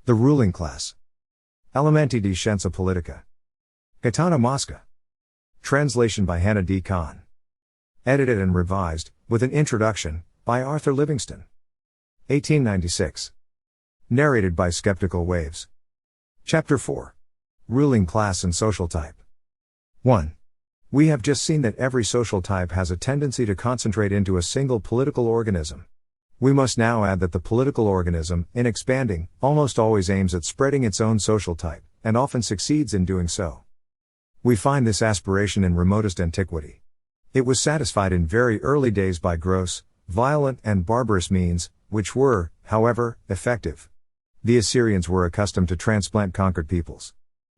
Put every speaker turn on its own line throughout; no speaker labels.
The ruling class. Elementi di Scienza Politica. Gaetano Mosca. Translation by Hannah D. Kahn. Edited and revised, with an introduction, by Arthur Livingston. 1896. Narrated by Skeptical Waves. Chapter 4. Ruling Class and Social Type. 1. We have just seen that every social type has a tendency to concentrate into a single political organism. We must now add that the political organism, in expanding, almost always aims at spreading its own social type, and often succeeds in doing so. We find this aspiration in remotest antiquity. It was satisfied in very early days by gross, violent and barbarous means, which were, however, effective. The Assyrians were accustomed to transplant conquered peoples.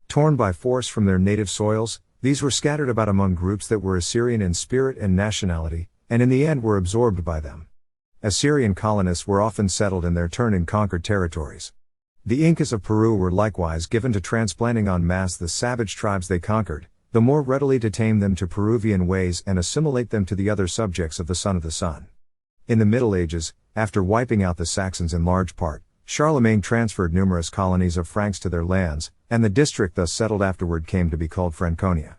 Torn by force from their native soils, these were scattered about among groups that were Assyrian in spirit and nationality, and in the end were absorbed by them. Assyrian colonists were often settled in their turn in conquered territories. The Incas of Peru were likewise given to transplanting en masse the savage tribes they conquered, the more readily to tame them to Peruvian ways and assimilate them to the other subjects of the Son of the Sun. In the Middle Ages, after wiping out the Saxons in large part, Charlemagne transferred numerous colonies of Franks to their lands, and the district thus settled afterward came to be called Franconia.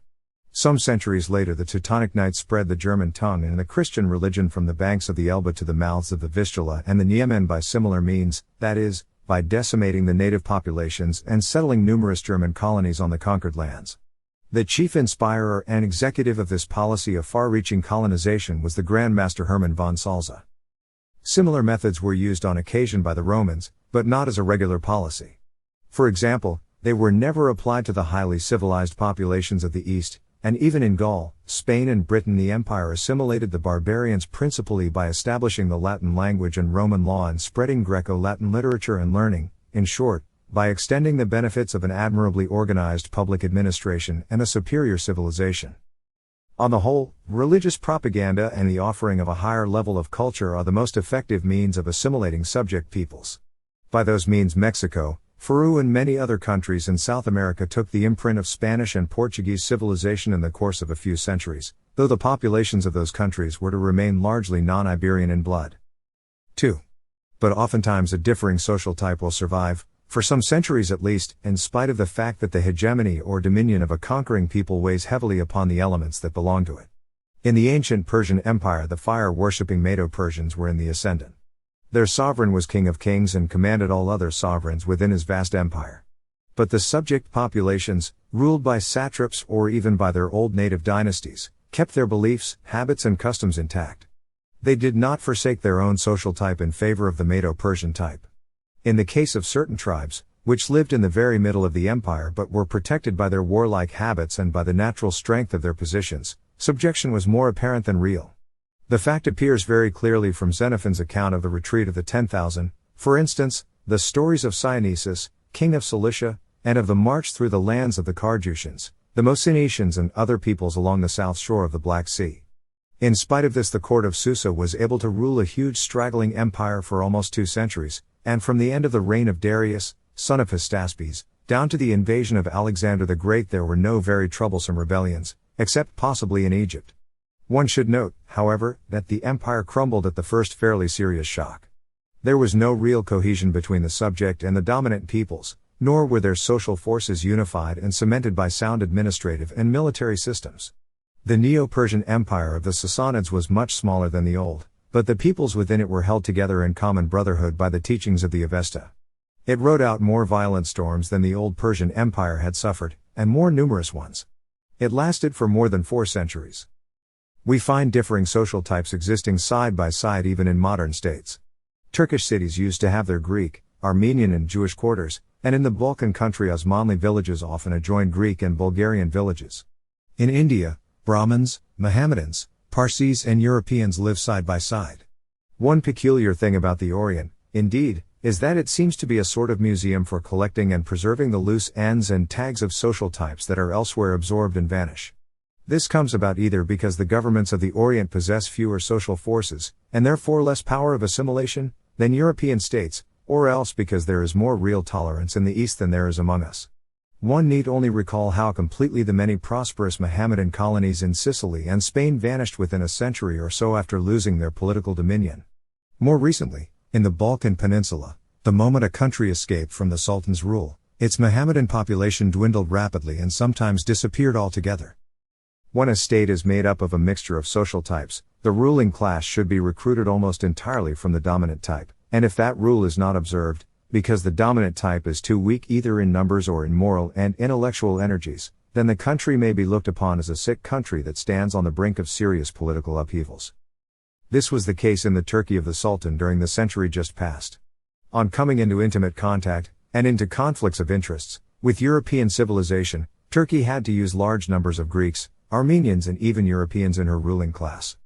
Some centuries later the Teutonic Knights spread the German tongue and the Christian religion from the banks of the Elbe to the mouths of the Vistula and the Niemen by similar means, that is, by decimating the native populations and settling numerous German colonies on the conquered lands. The chief inspirer and executive of this policy of far-reaching colonization was the Grand Master Hermann von Salza. Similar methods were used on occasion by the Romans, but not as a regular policy. For example, they were never applied to the highly civilized populations of the East, and even in Gaul, Spain and Britain the empire assimilated the barbarians principally by establishing the Latin language and Roman law and spreading Greco-Latin literature and learning, in short, by extending the benefits of an admirably organized public administration and a superior civilization. On the whole, religious propaganda and the offering of a higher level of culture are the most effective means of assimilating subject peoples. By those means Mexico, Peru and many other countries in South America took the imprint of Spanish and Portuguese civilization in the course of a few centuries, though the populations of those countries were to remain largely non-Iberian in blood. 2. But oftentimes a differing social type will survive, for some centuries at least, in spite of the fact that the hegemony or dominion of a conquering people weighs heavily upon the elements that belong to it. In the ancient Persian Empire the fire-worshipping Medo-Persians were in the ascendant. Their sovereign was king of kings and commanded all other sovereigns within his vast empire. But the subject populations, ruled by satraps or even by their old native dynasties, kept their beliefs, habits and customs intact. They did not forsake their own social type in favor of the Medo-Persian type. In the case of certain tribes, which lived in the very middle of the empire but were protected by their warlike habits and by the natural strength of their positions, subjection was more apparent than real. The fact appears very clearly from Xenophon's account of the retreat of the 10,000, for instance, the stories of Dionysius, king of Cilicia, and of the march through the lands of the Carduchians, the Mosinicians and other peoples along the south shore of the Black Sea. In spite of this the court of Susa was able to rule a huge straggling empire for almost 2 centuries, and from the end of the reign of Darius, son of Hystaspes, down to the invasion of Alexander the Great there were no very troublesome rebellions, except possibly in Egypt. One should note, however, that the empire crumbled at the first fairly serious shock. There was no real cohesion between the subject and the dominant peoples, nor were their social forces unified and cemented by sound administrative and military systems. The Neo-Persian Empire of the Sassanids was much smaller than the old, but the peoples within it were held together in common brotherhood by the teachings of the Avesta. It rode out more violent storms than the old Persian Empire had suffered, and more numerous ones. It lasted for more than 4 centuries. We find differing social types existing side by side even in modern states. Turkish cities used to have their Greek, Armenian and Jewish quarters, and in the Balkan country Osmanli villages often adjoined Greek and Bulgarian villages. In India, Brahmins, Mohammedans, Parsis and Europeans live side by side. One peculiar thing about the Orient, indeed, is that it seems to be a sort of museum for collecting and preserving the loose ends and tags of social types that are elsewhere absorbed and vanish. This comes about either because the governments of the Orient possess fewer social forces, and therefore less power of assimilation, than European states, or else because there is more real tolerance in the East than there is among us. One need only recall how completely the many prosperous Mohammedan colonies in Sicily and Spain vanished within a century or so after losing their political dominion. More recently, in the Balkan Peninsula, The moment a country escaped from the Sultan's rule, its Mohammedan population dwindled rapidly and sometimes disappeared altogether. When a state is made up of a mixture of social types, the ruling class should be recruited almost entirely from the dominant type, and if that rule is not observed, because the dominant type is too weak either in numbers or in moral and intellectual energies, then the country may be looked upon as a sick country that stands on the brink of serious political upheavals. This was the case in the Turkey of the Sultan during the century just past. On coming into intimate contact, and into conflicts of interests, with European civilization, Turkey had to use large numbers of Greeks, Armenians and even Europeans in her ruling class.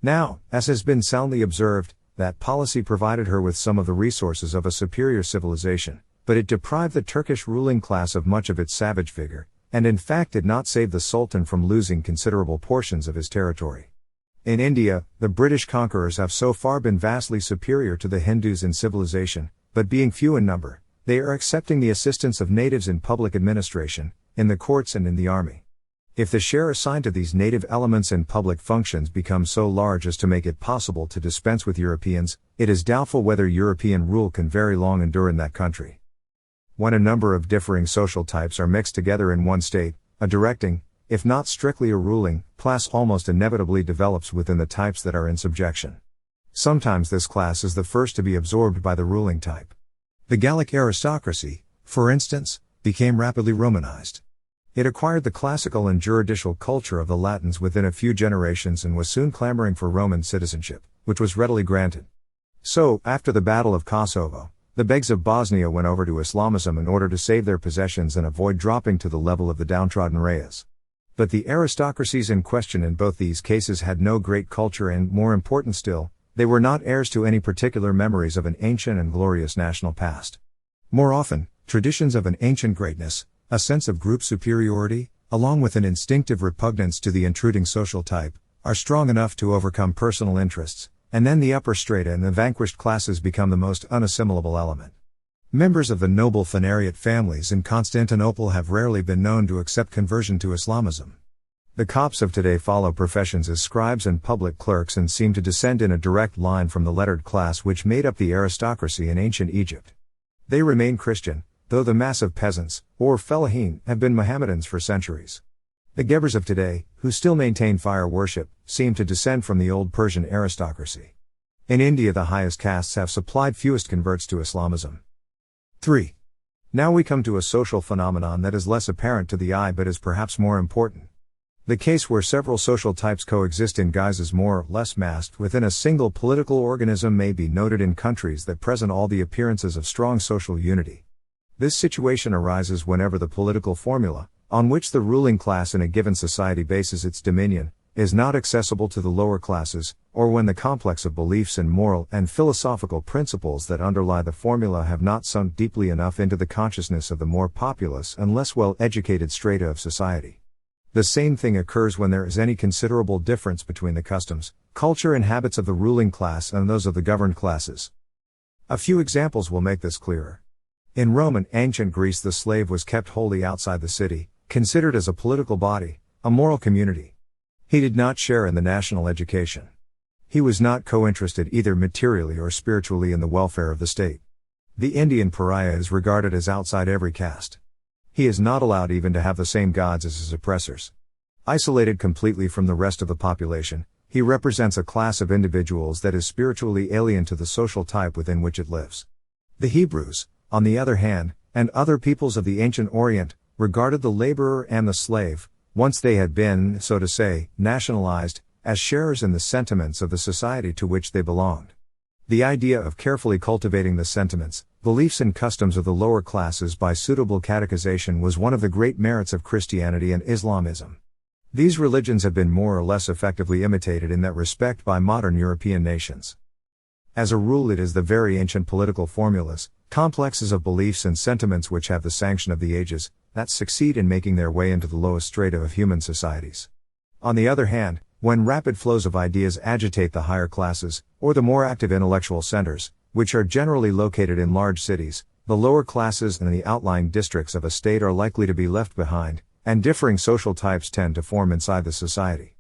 Now, as has been soundly observed, that policy provided her with some of the resources of a superior civilization, but it deprived the Turkish ruling class of much of its savage vigor, and in fact did not save the Sultan from losing considerable portions of his territory. In India, the British conquerors have so far been vastly superior to the Hindus in civilization, but being few in number, they are accepting the assistance of natives in public administration, in the courts and in the army. If the share assigned to these native elements in public functions becomes so large as to make it possible to dispense with Europeans, it is doubtful whether European rule can very long endure in that country. When a number of differing social types are mixed together in one state, a directing, if not strictly a ruling, class almost inevitably develops within the types that are in subjection. Sometimes this class is the first to be absorbed by the ruling type. The Gallic aristocracy, for instance, became rapidly Romanized. It acquired the classical and juridical culture of the Latins within a few generations and was soon clamoring for Roman citizenship, which was readily granted. So, after the Battle of Kosovo, the Begs of Bosnia went over to Islamism in order to save their possessions and avoid dropping to the level of the downtrodden Rayas. But the aristocracies in question in both these cases had no great culture and, more important still, they were not heirs to any particular memories of an ancient and glorious national past. More often, traditions of an ancient greatness, a sense of group superiority, along with an instinctive repugnance to the intruding social type, are strong enough to overcome personal interests, and then the upper strata and the vanquished classes become the most unassimilable element. Members of the noble Phanariot families in Constantinople have rarely been known to accept conversion to Islamism. The Copts of today follow professions as scribes and public clerks and seem to descend in a direct line from the lettered class which made up the aristocracy in ancient Egypt. They remain Christian, though the mass of peasants, or fellahin, have been Mohammedans for centuries. The Ghebers of today, who still maintain fire worship, seem to descend from the old Persian aristocracy. In India the highest castes have supplied fewest converts to Islamism. 3. Now we come to a social phenomenon that is less apparent to the eye but is perhaps more important. The case where several social types coexist in guises more or less masked within a single political organism may be noted in countries that present all the appearances of strong social unity. This situation arises whenever the political formula, on which the ruling class in a given society bases its dominion, is not accessible to the lower classes, or when the complex of beliefs and moral and philosophical principles that underlie the formula have not sunk deeply enough into the consciousness of the more populous and less well-educated strata of society. The same thing occurs when there is any considerable difference between the customs, culture and habits of the ruling class and those of the governed classes. A few examples will make this clearer. In Rome and ancient Greece the slave was kept wholly outside the city, considered as a political body, a moral community. He did not share in the national education. He was not co-interested either materially or spiritually in the welfare of the state. The Indian pariah is regarded as outside every caste. He is not allowed even to have the same gods as his oppressors. Isolated completely from the rest of the population, he represents a class of individuals that is spiritually alien to the social type within which it lives. The Hebrews, on the other hand, and other peoples of the ancient Orient, regarded the laborer and the slave, once they had been, so to say, nationalized, as sharers in the sentiments of the society to which they belonged. The idea of carefully cultivating the sentiments, beliefs and customs of the lower classes by suitable catechization was one of the great merits of Christianity and Islamism. These religions have been more or less effectively imitated in that respect by modern European nations. As a rule it is the very ancient political formulas, complexes of beliefs and sentiments which have the sanction of the ages, that succeed in making their way into the lowest strata of human societies. On the other hand, when rapid flows of ideas agitate the higher classes, or the more active intellectual centers, which are generally located in large cities, the lower classes and the outlying districts of a state are likely to be left behind, and differing social types tend to form inside the society.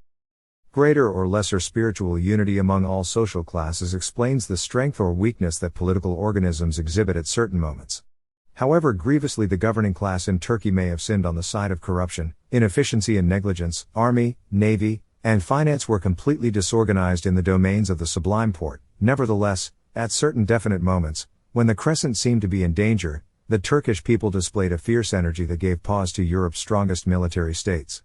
Greater or lesser spiritual unity among all social classes explains the strength or weakness that political organisms exhibit at certain moments. However grievously the governing class in Turkey may have sinned on the side of corruption, inefficiency and negligence, army, navy, and finance were completely disorganized in the domains of the Sublime Porte. Nevertheless, at certain definite moments, when the crescent seemed to be in danger, the Turkish people displayed a fierce energy that gave pause to Europe's strongest military states.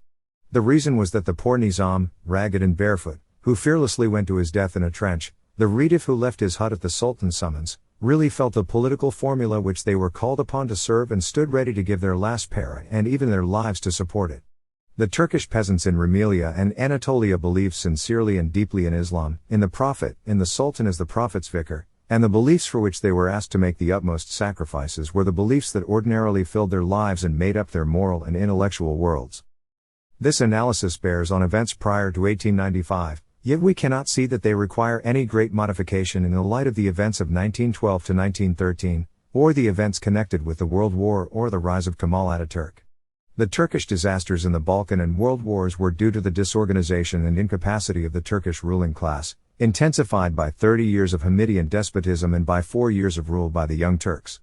The reason was that the poor Nizam, ragged and barefoot, who fearlessly went to his death in a trench, the Redif who left his hut at the Sultan's summons, really felt the political formula which they were called upon to serve and stood ready to give their last para and even their lives to support it. The Turkish peasants in Rumelia and Anatolia believed sincerely and deeply in Islam, in the Prophet, in the Sultan as the Prophet's vicar, and the beliefs for which they were asked to make the utmost sacrifices were the beliefs that ordinarily filled their lives and made up their moral and intellectual worlds. This analysis bears on events prior to 1895, yet we cannot see that they require any great modification in the light of the events of 1912 to 1913, or the events connected with the World War or the rise of Kemal Ataturk. The Turkish disasters in the Balkan and World Wars were due to the disorganization and incapacity of the Turkish ruling class, intensified by 30 years of Hamidian despotism and by 4 years of rule by the Young Turks.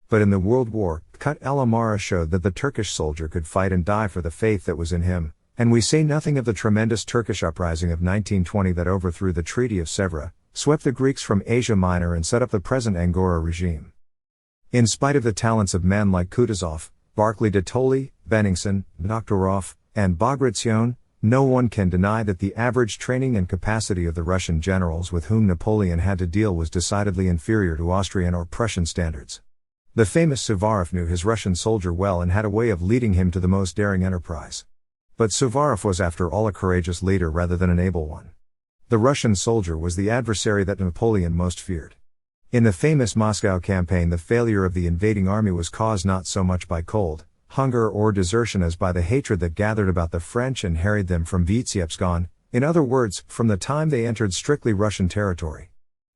But in the World War, Kut el Amara showed that the Turkish soldier could fight and die for the faith that was in him, and we say nothing of the tremendous Turkish uprising of 1920 that overthrew the Treaty of Sèvres, swept the Greeks from Asia Minor and set up the present Angora regime. In spite of the talents of men like Kutuzov, Barclay de Tolly, Benningsen, Doktorov, and Bagration, no one can deny that the average training and capacity of the Russian generals with whom Napoleon had to deal was decidedly inferior to Austrian or Prussian standards. The famous Suvorov knew his Russian soldier well and had a way of leading him to the most daring enterprise. But Suvorov was after all a courageous leader rather than an able one. The Russian soldier was the adversary that Napoleon most feared. In the famous Moscow campaign, the failure of the invading army was caused not so much by cold, hunger or desertion as by the hatred that gathered about the French and harried them from Vitebsk on, in other words, from the time they entered strictly Russian territory.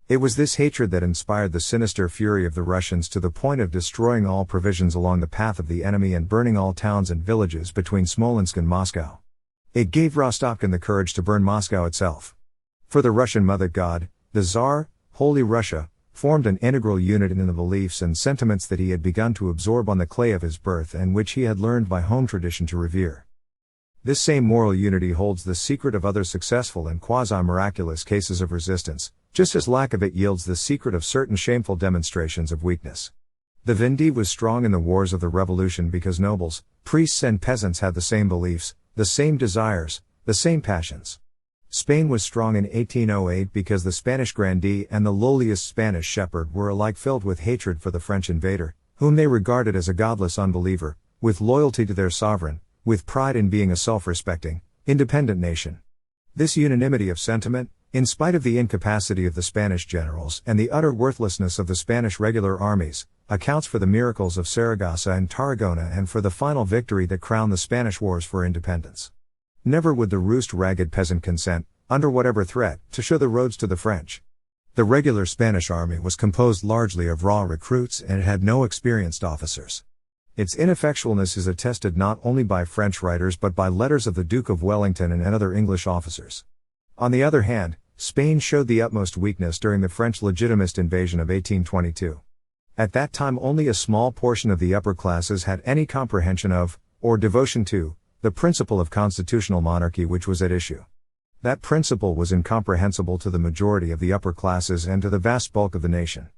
It was this hatred that inspired the sinister fury of the Russians to the point of destroying all provisions along the path of the enemy and burning all towns and villages between Smolensk and Moscow. It gave Rostopchin the courage to burn Moscow itself. For the Russian mother god, the Tsar, Holy Russia, formed an integral unit in the beliefs and sentiments that he had begun to absorb on the clay of his birth and which he had learned by home tradition to revere. This same moral unity holds the secret of other successful and quasi-miraculous cases of resistance, just as lack of it yields the secret of certain shameful demonstrations of weakness. The Vendée was strong in the wars of the Revolution because nobles, priests and peasants had the same beliefs, the same desires, the same passions. Spain was strong in 1808 because the Spanish grandee and the lowliest Spanish shepherd were alike filled with hatred for the French invader, whom they regarded as a godless unbeliever, with loyalty to their sovereign, with pride in being a self-respecting, independent nation. This unanimity of sentiment, in spite of the incapacity of the Spanish generals and the utter worthlessness of the Spanish regular armies, accounts for the miracles of Saragossa and Tarragona and for the final victory that crowned the Spanish wars for independence. Never would the rude ragged peasant consent, under whatever threat, to show the roads to the French. The regular Spanish army was composed largely of raw recruits and it had no experienced officers. Its ineffectualness is attested not only by French writers but by letters of the Duke of Wellington and other English officers. On the other hand, Spain showed the utmost weakness during the French legitimist invasion of 1822. At that time only a small portion of the upper classes had any comprehension of, or devotion to, the principle of constitutional monarchy which was at issue. That principle was incomprehensible to the majority of the upper classes and to the vast bulk of the nation.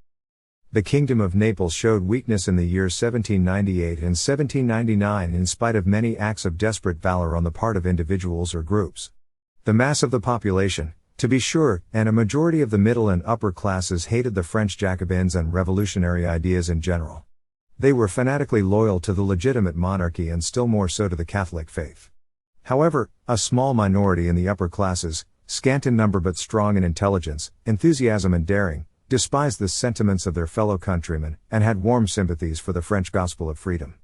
The Kingdom of Naples showed weakness in the years 1798 and 1799 in spite of many acts of desperate valor on the part of individuals or groups. The mass of the population, to be sure, and a majority of the middle and upper classes hated the French Jacobins and revolutionary ideas in general. They were fanatically loyal to the legitimate monarchy and still more so to the Catholic faith. However, a small minority in the upper classes, scant in number but strong in intelligence, enthusiasm and daring, despised the sentiments of their fellow countrymen, and had warm sympathies for the French gospel of freedom.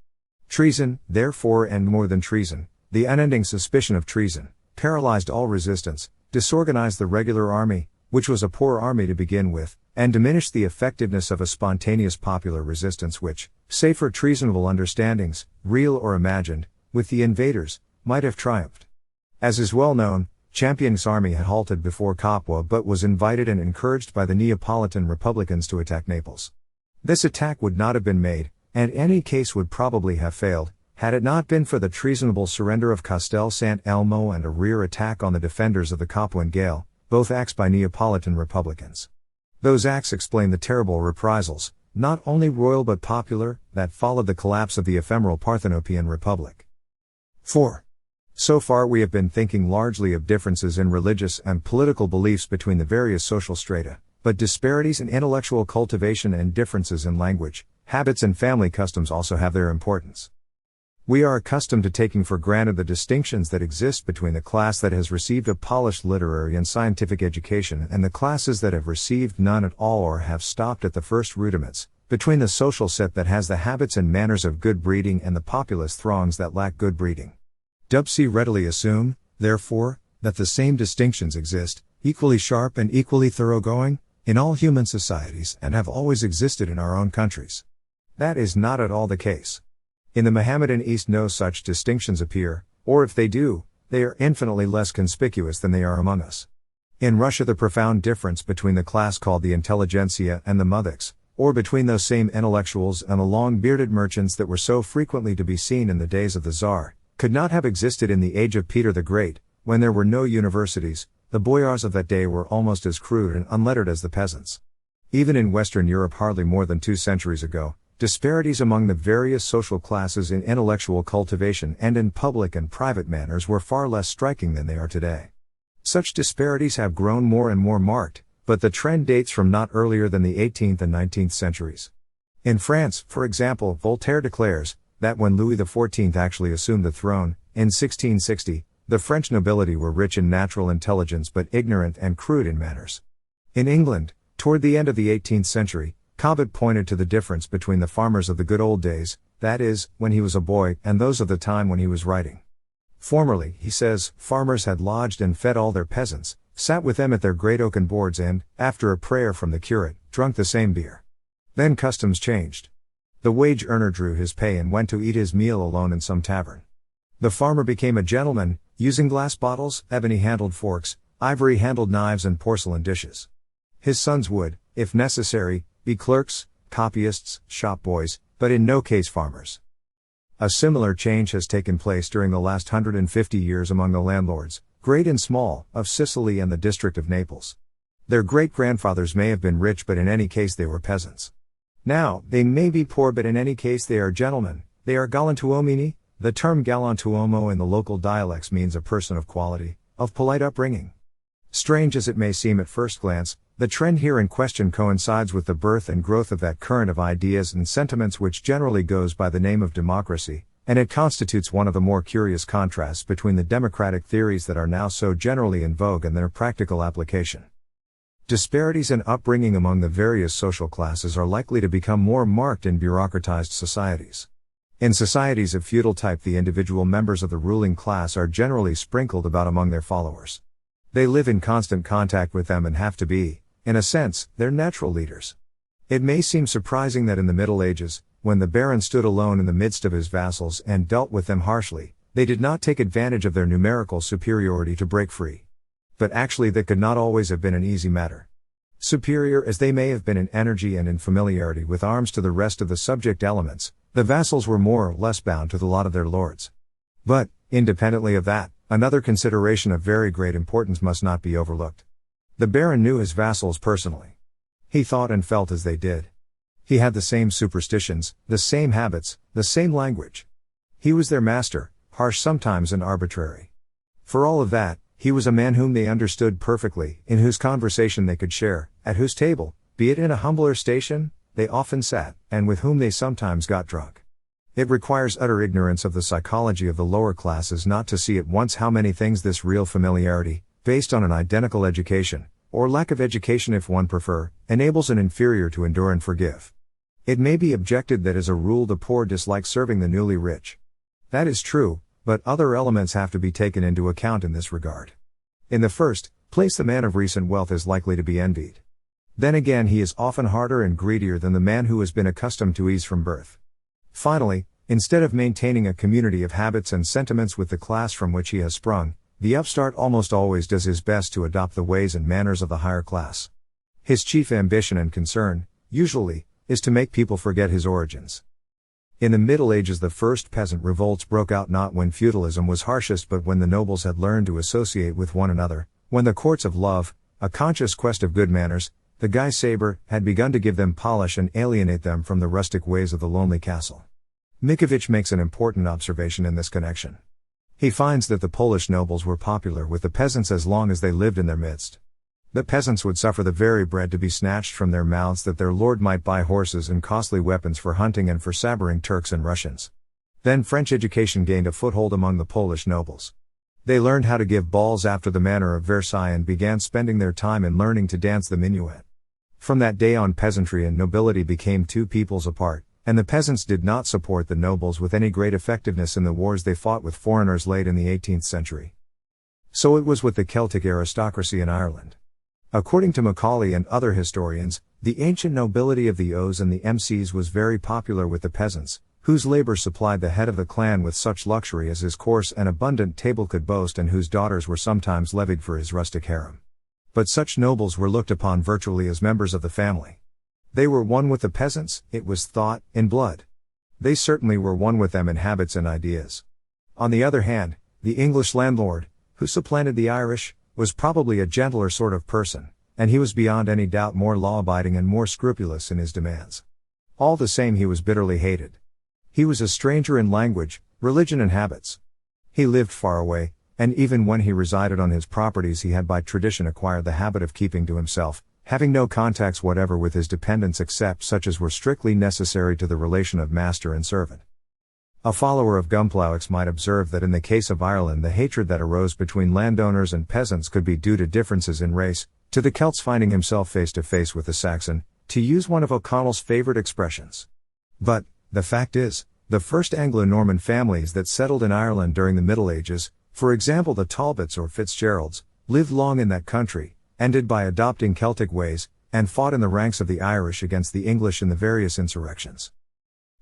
Treason, therefore, and more than treason, the unending suspicion of treason, paralyzed all resistance, disorganized the regular army, which was a poor army to begin with, and diminished the effectiveness of a spontaneous popular resistance which, save for treasonable understandings, real or imagined, with the invaders, might have triumphed. As is well known, Champion's army had halted before Capua but was invited and encouraged by the Neapolitan Republicans to attack Naples. This attack would not have been made, and any case would probably have failed, had it not been for the treasonable surrender of Castel Sant' Elmo and a rear attack on the defenders of the Capuan Gael, both acts by Neapolitan Republicans. Those acts explain the terrible reprisals, not only royal but popular, that followed the collapse of the ephemeral Parthenopean Republic. 4. So far we have been thinking largely of differences in religious and political beliefs between the various social strata, but disparities in intellectual cultivation and differences in language, habits and family customs also have their importance. We are accustomed to taking for granted the distinctions that exist between the class that has received a polished literary and scientific education and the classes that have received none at all or have stopped at the first rudiments, between the social set that has the habits and manners of good breeding and the populous throngs that lack good breeding. We readily assume, therefore, that the same distinctions exist, equally sharp and equally thoroughgoing, in all human societies and have always existed in our own countries. That is not at all the case. In the Mohammedan East no such distinctions appear, or if they do, they are infinitely less conspicuous than they are among us. In Russia the profound difference between the class called the intelligentsia and the muddiks, or between those same intellectuals and the long-bearded merchants that were so frequently to be seen in the days of the Tsar, could not have existed in the age of Peter the Great, when there were no universities. The boyars of that day were almost as crude and unlettered as the peasants. Even in Western Europe hardly more than 2 centuries ago, disparities among the various social classes in intellectual cultivation and in public and private manners were far less striking than they are today. Such disparities have grown more and more marked, but the trend dates from not earlier than the 18th and 19th centuries. In France, for example, Voltaire declares that when Louis XIV actually assumed the throne, in 1660, the French nobility were rich in natural intelligence but ignorant and crude in manners. In England, toward the end of the 18th century, Cobbett pointed to the difference between the farmers of the good old days, that is, when he was a boy, and those of the time when he was writing. Formerly, he says, farmers had lodged and fed all their peasants, sat with them at their great oaken boards and, after a prayer from the curate, drunk the same beer. Then customs changed. The wage earner drew his pay and went to eat his meal alone in some tavern. The farmer became a gentleman, using glass bottles, ebony-handled forks, ivory-handled knives and porcelain dishes. His sons would, if necessary, be clerks, copyists, shop boys, but in no case farmers. A similar change has taken place during the last 150 years among the landlords, great and small, of Sicily and the district of Naples. Their great-grandfathers may have been rich but in any case they were peasants. Now, they may be poor but in any case they are gentlemen, they are galantuomini. The term galantuomo in the local dialects means a person of quality, of polite upbringing. Strange as it may seem at first glance, the trend here in question coincides with the birth and growth of that current of ideas and sentiments which generally goes by the name of democracy, and it constitutes one of the more curious contrasts between the democratic theories that are now so generally in vogue and their practical application. Disparities in upbringing among the various social classes are likely to become more marked in bureaucratized societies. In societies of feudal type, the individual members of the ruling class are generally sprinkled about among their followers. They live in constant contact with them and have to be, in a sense, their natural leaders. It may seem surprising that in the Middle Ages, when the baron stood alone in the midst of his vassals and dealt with them harshly, they did not take advantage of their numerical superiority to break free. But actually that could not always have been an easy matter. Superior as they may have been in energy and in familiarity with arms to the rest of the subject elements, the vassals were more or less bound to the lot of their lords. But, independently of that, another consideration of very great importance must not be overlooked. The baron knew his vassals personally. He thought and felt as they did. He had the same superstitions, the same habits, the same language. He was their master, harsh sometimes and arbitrary. For all of that, he was a man whom they understood perfectly, in whose conversation they could share, at whose table, be it in a humbler station, they often sat, and with whom they sometimes got drunk. It requires utter ignorance of the psychology of the lower classes not to see at once how many things this real familiarity, based on an identical education, or lack of education if one prefer, enables an inferior to endure and forgive. It may be objected that as a rule the poor dislike serving the newly rich. That is true, but other elements have to be taken into account in this regard. In the first place, the man of recent wealth is likely to be envied. Then again, he is often harder and greedier than the man who has been accustomed to ease from birth. Finally, instead of maintaining a community of habits and sentiments with the class from which he has sprung, the upstart almost always does his best to adopt the ways and manners of the higher class. His chief ambition and concern, usually, is to make people forget his origins. In the Middle Ages, the first peasant revolts broke out not when feudalism was harshest but when the nobles had learned to associate with one another, when the courts of love, a conscious quest of good manners, the Guy Sabre, had begun to give them polish and alienate them from the rustic ways of the lonely castle. Mickiewicz makes an important observation in this connection. He finds that the Polish nobles were popular with the peasants as long as they lived in their midst. The peasants would suffer the very bread to be snatched from their mouths that their lord might buy horses and costly weapons for hunting and for sabbering Turks and Russians. Then French education gained a foothold among the Polish nobles. They learned how to give balls after the manner of Versailles and began spending their time in learning to dance the minuet. From that day on, peasantry and nobility became two peoples apart, and the peasants did not support the nobles with any great effectiveness in the wars they fought with foreigners late in the 18th century. So it was with the Celtic aristocracy in Ireland. According to Macaulay and other historians, the ancient nobility of the O's and the MCs was very popular with the peasants, whose labor supplied the head of the clan with such luxury as his coarse and abundant table could boast, and whose daughters were sometimes levied for his rustic harem. But such nobles were looked upon virtually as members of the family. They were one with the peasants, it was thought, in blood. They certainly were one with them in habits and ideas. On the other hand, the English landlord, who supplanted the Irish, was probably a gentler sort of person, and he was beyond any doubt more law-abiding and more scrupulous in his demands. All the same, he was bitterly hated. He was a stranger in language, religion and habits. He lived far away, and even when he resided on his properties he had by tradition acquired the habit of keeping to himself, having no contacts whatever with his dependents except such as were strictly necessary to the relation of master and servant. A follower of Gumplowix might observe that in the case of Ireland the hatred that arose between landowners and peasants could be due to differences in race, to the Celt's finding himself face to face with the Saxon, to use one of O'Connell's favourite expressions. But, the fact is, the first Anglo-Norman families that settled in Ireland during the Middle Ages, for example the Talbots or Fitzgeralds, lived long in that country, ended by adopting Celtic ways, and fought in the ranks of the Irish against the English in the various insurrections.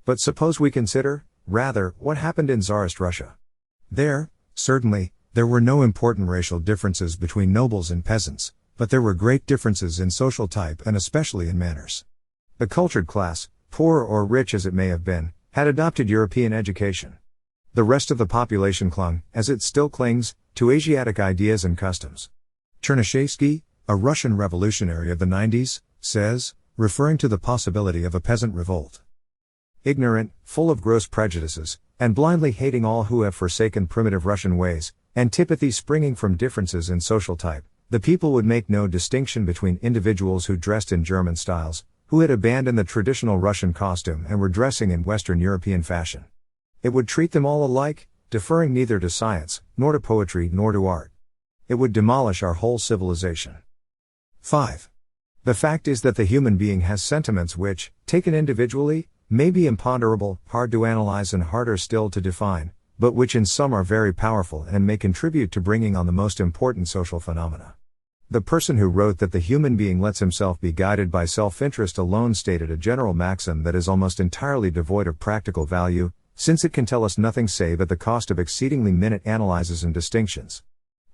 But suppose we consider, rather, what happened in Tsarist Russia. There, certainly, there were no important racial differences between nobles and peasants, but there were great differences in social type and especially in manners. The cultured class, poor or rich as it may have been, had adopted European education. The rest of the population clung, as it still clings, to Asiatic ideas and customs. Chernyshevsky, a Russian revolutionary of the 90s, says, referring to the possibility of a peasant revolt, ignorant, full of gross prejudices, and blindly hating all who have forsaken primitive Russian ways, antipathy springing from differences in social type, the people would make no distinction between individuals who dressed in German styles, who had abandoned the traditional Russian costume and were dressing in Western European fashion. It would treat them all alike, deferring neither to science, nor to poetry, nor to art. It would demolish our whole civilization. 5. The fact is that the human being has sentiments which, taken individually, may be imponderable, hard to analyze and harder still to define, but which in some are very powerful and may contribute to bringing on the most important social phenomena. The person who wrote that the human being lets himself be guided by self-interest alone stated a general maxim that is almost entirely devoid of practical value, since it can tell us nothing save at the cost of exceedingly minute analyses and distinctions.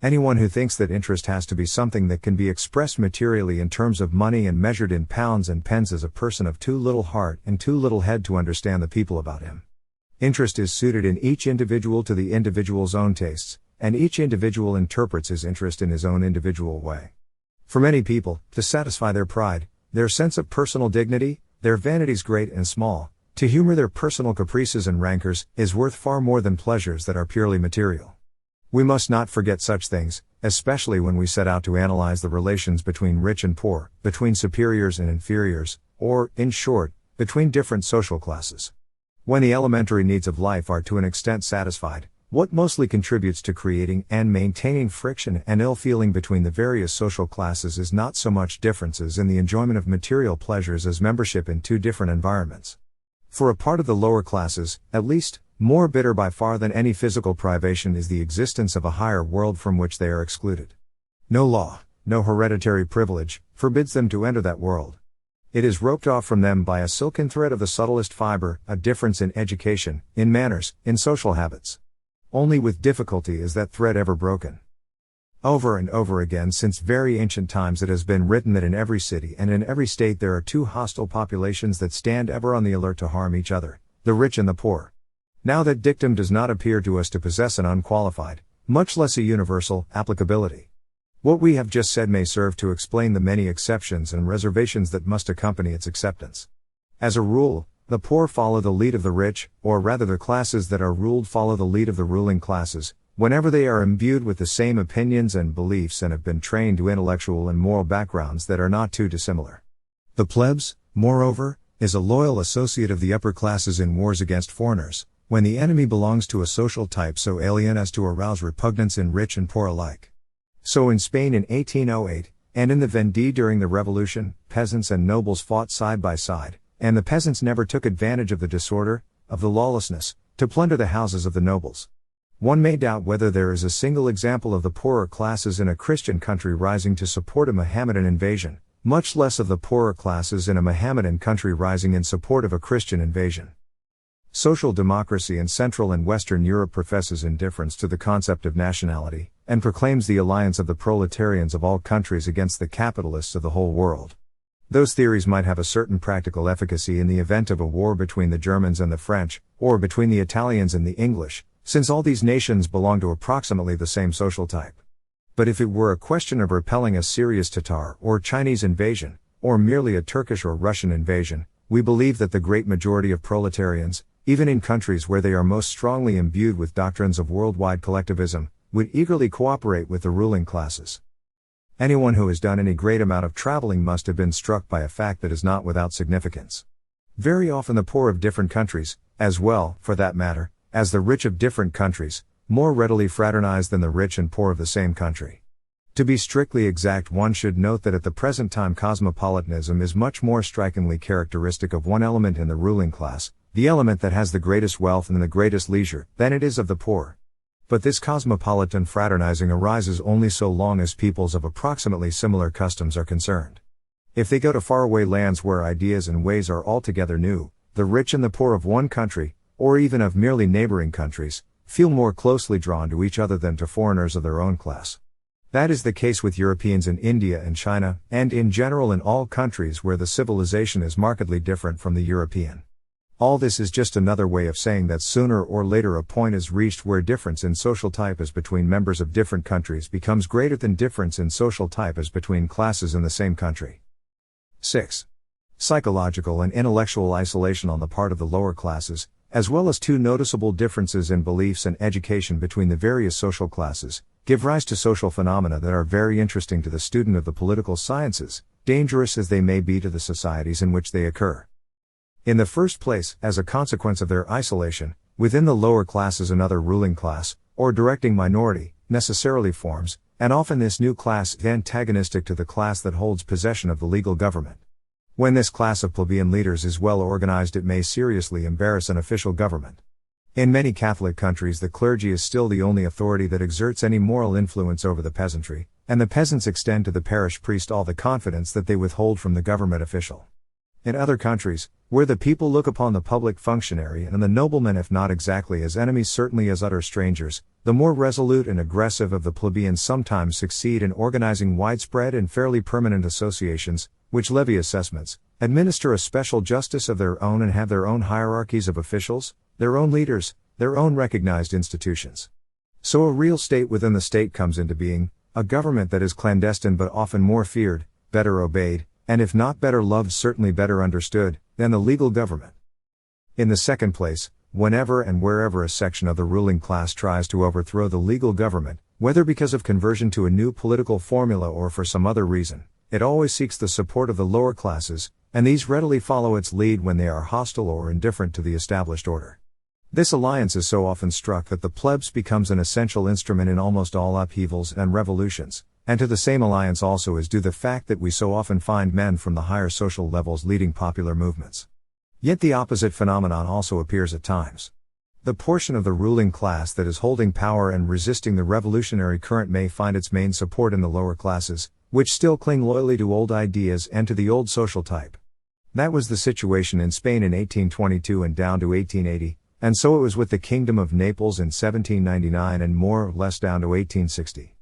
Anyone who thinks that interest has to be something that can be expressed materially in terms of money and measured in pounds and pence is a person of too little heart and too little head to understand the people about him. Interest is suited in each individual to the individual's own tastes, and each individual interprets his interest in his own individual way. For many people, to satisfy their pride, their sense of personal dignity, their vanities great and small, to humor their personal caprices and rancors, is worth far more than pleasures that are purely material. We must not forget such things, especially when we set out to analyze the relations between rich and poor, between superiors and inferiors, or, in short, between different social classes. When the elementary needs of life are to an extent satisfied, what mostly contributes to creating and maintaining friction and ill-feeling between the various social classes is not so much differences in the enjoyment of material pleasures as membership in two different environments. For a part of the lower classes, at least, more bitter by far than any physical privation is the existence of a higher world from which they are excluded. No law, no hereditary privilege, forbids them to enter that world. It is roped off from them by a silken thread of the subtlest fiber, a difference in education, in manners, in social habits. Only with difficulty is that thread ever broken. Over and over again since very ancient times it has been written that in every city and in every state there are two hostile populations that stand ever on the alert to harm each other, the rich and the poor. Now that dictum does not appear to us to possess an unqualified, much less a universal, applicability. What we have just said may serve to explain the many exceptions and reservations that must accompany its acceptance. As a rule, the poor follow the lead of the rich, or rather the classes that are ruled follow the lead of the ruling classes, whenever they are imbued with the same opinions and beliefs and have been trained to intellectual and moral backgrounds that are not too dissimilar. The plebs, moreover, is a loyal associate of the upper classes in wars against foreigners, when the enemy belongs to a social type so alien as to arouse repugnance in rich and poor alike. So in Spain in 1808, and in the Vendée during the Revolution, peasants and nobles fought side by side, and the peasants never took advantage of the disorder, of the lawlessness, to plunder the houses of the nobles. One may doubt whether there is a single example of the poorer classes in a Christian country rising to support a Mohammedan invasion, much less of the poorer classes in a Mohammedan country rising in support of a Christian invasion. Social democracy in Central and Western Europe professes indifference to the concept of nationality, and proclaims the alliance of the proletarians of all countries against the capitalists of the whole world. Those theories might have a certain practical efficacy in the event of a war between the Germans and the French, or between the Italians and the English, since all these nations belong to approximately the same social type. But if it were a question of repelling a serious Tatar or Chinese invasion, or merely a Turkish or Russian invasion, we believe that the great majority of proletarians, even in countries where they are most strongly imbued with doctrines of worldwide collectivism, would eagerly cooperate with the ruling classes. Anyone who has done any great amount of traveling must have been struck by a fact that is not without significance. Very often the poor of different countries, as well, for that matter, as the rich of different countries, more readily fraternize than the rich and poor of the same country. To be strictly exact, one should note that at the present time cosmopolitanism is much more strikingly characteristic of one element in the ruling class, the element that has the greatest wealth and the greatest leisure, than it is of the poor. But this cosmopolitan fraternizing arises only so long as peoples of approximately similar customs are concerned. If they go to faraway lands where ideas and ways are altogether new, the rich and the poor of one country, or even of merely neighboring countries, feel more closely drawn to each other than to foreigners of their own class. That is the case with Europeans in India and China, and in general in all countries where the civilization is markedly different from the European. All this is just another way of saying that sooner or later a point is reached where difference in social type as between members of different countries becomes greater than difference in social type as between classes in the same country. 6. Psychological and intellectual isolation on the part of the lower classes, as well as two noticeable differences in beliefs and education between the various social classes, give rise to social phenomena that are very interesting to the student of the political sciences, dangerous as they may be to the societies in which they occur. In the first place, as a consequence of their isolation, within the lower classes another ruling class, or directing minority, necessarily forms, and often this new class is antagonistic to the class that holds possession of the legal government. When this class of plebeian leaders is well organized, it may seriously embarrass an official government. In many Catholic countries the clergy is still the only authority that exerts any moral influence over the peasantry, and the peasants extend to the parish priest all the confidence that they withhold from the government official. In other countries, where the people look upon the public functionary and the noblemen if not exactly as enemies certainly as utter strangers, the more resolute and aggressive of the plebeians sometimes succeed in organizing widespread and fairly permanent associations, which levy assessments, administer a special justice of their own and have their own hierarchies of officials, their own leaders, their own recognized institutions. So a real state within the state comes into being, a government that is clandestine but often more feared, better obeyed, and if not better loved certainly better understood, than the legal government. In the second place, whenever and wherever a section of the ruling class tries to overthrow the legal government, whether because of conversion to a new political formula or for some other reason, it always seeks the support of the lower classes, and these readily follow its lead when they are hostile or indifferent to the established order. This alliance is so often struck that the plebs becomes an essential instrument in almost all upheavals and revolutions, and to the same alliance also is due the fact that we so often find men from the higher social levels leading popular movements. Yet the opposite phenomenon also appears at times. The portion of the ruling class that is holding power and resisting the revolutionary current may find its main support in the lower classes, which still cling loyally to old ideas and to the old social type. That was the situation in Spain in 1822 and down to 1880, and so it was with the Kingdom of Naples in 1799 and more or less down to 1860.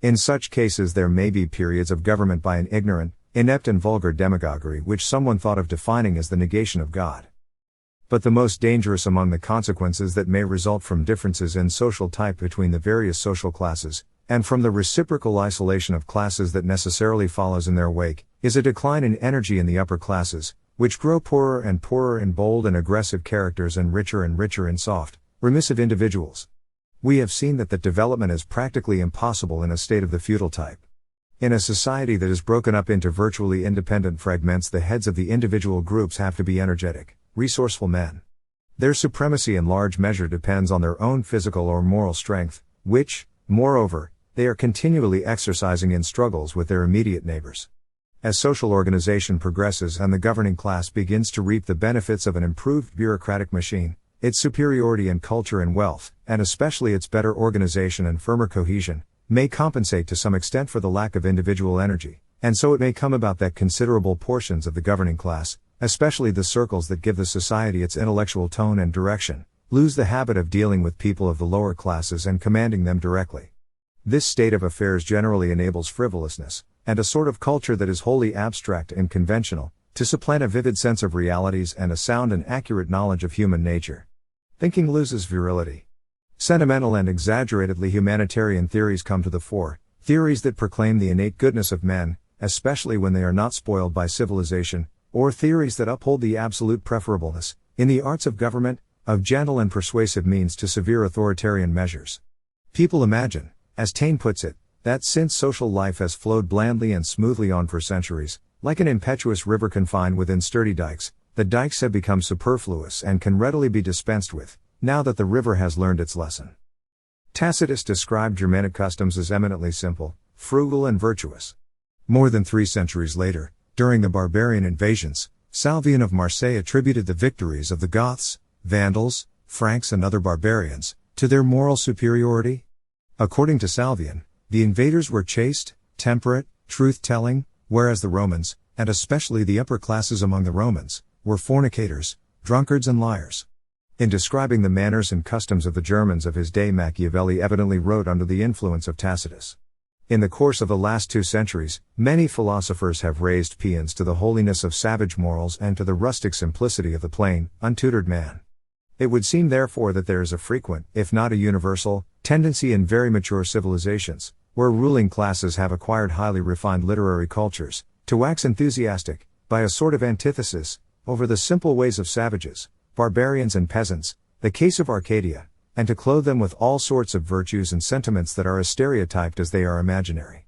In such cases there may be periods of government by an ignorant, inept and vulgar demagoguery which someone thought of defining as the negation of God. But the most dangerous among the consequences that may result from differences in social type between the various social classes, and from the reciprocal isolation of classes that necessarily follows in their wake, is a decline in energy in the upper classes, which grow poorer and poorer in bold and aggressive characters and richer in soft, remissive individuals. We have seen that development is practically impossible in a state of the feudal type. In a society that is broken up into virtually independent fragments, the heads of the individual groups have to be energetic, resourceful men. Their supremacy in large measure depends on their own physical or moral strength, which, moreover, they are continually exercising in struggles with their immediate neighbors. As social organization progresses and the governing class begins to reap the benefits of an improved bureaucratic machine, its superiority in culture and wealth, and especially its better organization and firmer cohesion, may compensate to some extent for the lack of individual energy, and so it may come about that considerable portions of the governing class, especially the circles that give the society its intellectual tone and direction, lose the habit of dealing with people of the lower classes and commanding them directly. This state of affairs generally enables frivolousness, and a sort of culture that is wholly abstract and conventional, to supplant a vivid sense of realities and a sound and accurate knowledge of human nature. Thinking loses virility. Sentimental and exaggeratedly humanitarian theories come to the fore, theories that proclaim the innate goodness of men, especially when they are not spoiled by civilization, or theories that uphold the absolute preferableness, in the arts of government, of gentle and persuasive means to severe authoritarian measures. People imagine, as Taine puts it, that since social life has flowed blandly and smoothly on for centuries, like an impetuous river confined within sturdy dikes, the dikes have become superfluous and can readily be dispensed with, now that the river has learned its lesson. Tacitus described Germanic customs as eminently simple, frugal and virtuous. More than 3 centuries later, during the barbarian invasions, Salvian of Marseille attributed the victories of the Goths, Vandals, Franks and other barbarians, to their moral superiority. According to Salvian, the invaders were chaste, temperate, truth-telling, whereas the Romans, and especially the upper classes among the Romans, were fornicators, drunkards and liars. In describing the manners and customs of the Germans of his day, Machiavelli evidently wrote under the influence of Tacitus. In the course of the last 2 centuries, many philosophers have raised paeans to the holiness of savage morals and to the rustic simplicity of the plain, untutored man. It would seem therefore that there is a frequent, if not a universal, tendency in very mature civilizations, where ruling classes have acquired highly refined literary cultures, to wax enthusiastic, by a sort of antithesis, over the simple ways of savages, barbarians and peasants, the case of Arcadia, and to clothe them with all sorts of virtues and sentiments that are as stereotyped as they are imaginary.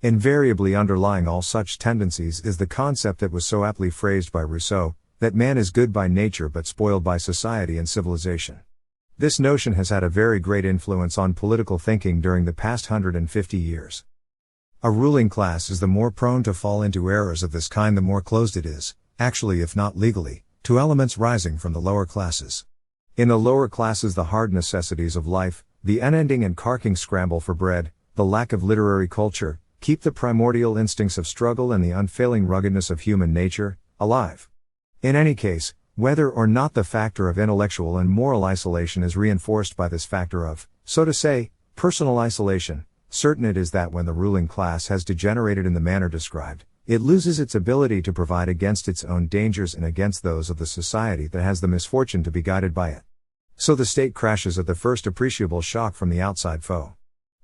Invariably underlying all such tendencies is the concept that was so aptly phrased by Rousseau, that man is good by nature but spoiled by society and civilization. This notion has had a very great influence on political thinking during the past 150 years. A ruling class is the more prone to fall into errors of this kind the more closed it is, actually if not legally, to elements rising from the lower classes. In the lower classes the hard necessities of life, the unending and carking scramble for bread, the lack of literary culture, keep the primordial instincts of struggle and the unfailing ruggedness of human nature alive. In any case, whether or not the factor of intellectual and moral isolation is reinforced by this factor of, so to say, personal isolation, certain it is that when the ruling class has degenerated in the manner described, it loses its ability to provide against its own dangers and against those of the society that has the misfortune to be guided by it. So the state crashes at the first appreciable shock from the outside foe.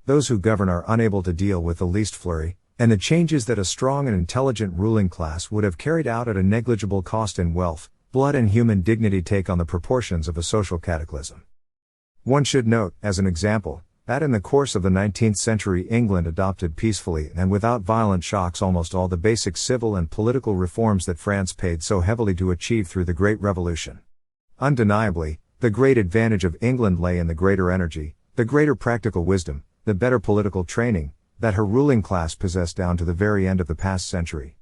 Those who govern are unable to deal with the least flurry, and the changes that a strong and intelligent ruling class would have carried out at a negligible cost in wealth, blood and human dignity take on the proportions of a social cataclysm. One should note, as an example, that in the course of the 19th century England adopted peacefully and without violent shocks almost all the basic civil and political reforms that France paid so heavily to achieve through the Great Revolution. Undeniably, the great advantage of England lay in the greater energy, the greater practical wisdom, the better political training, that her ruling class possessed down to the very end of the past century.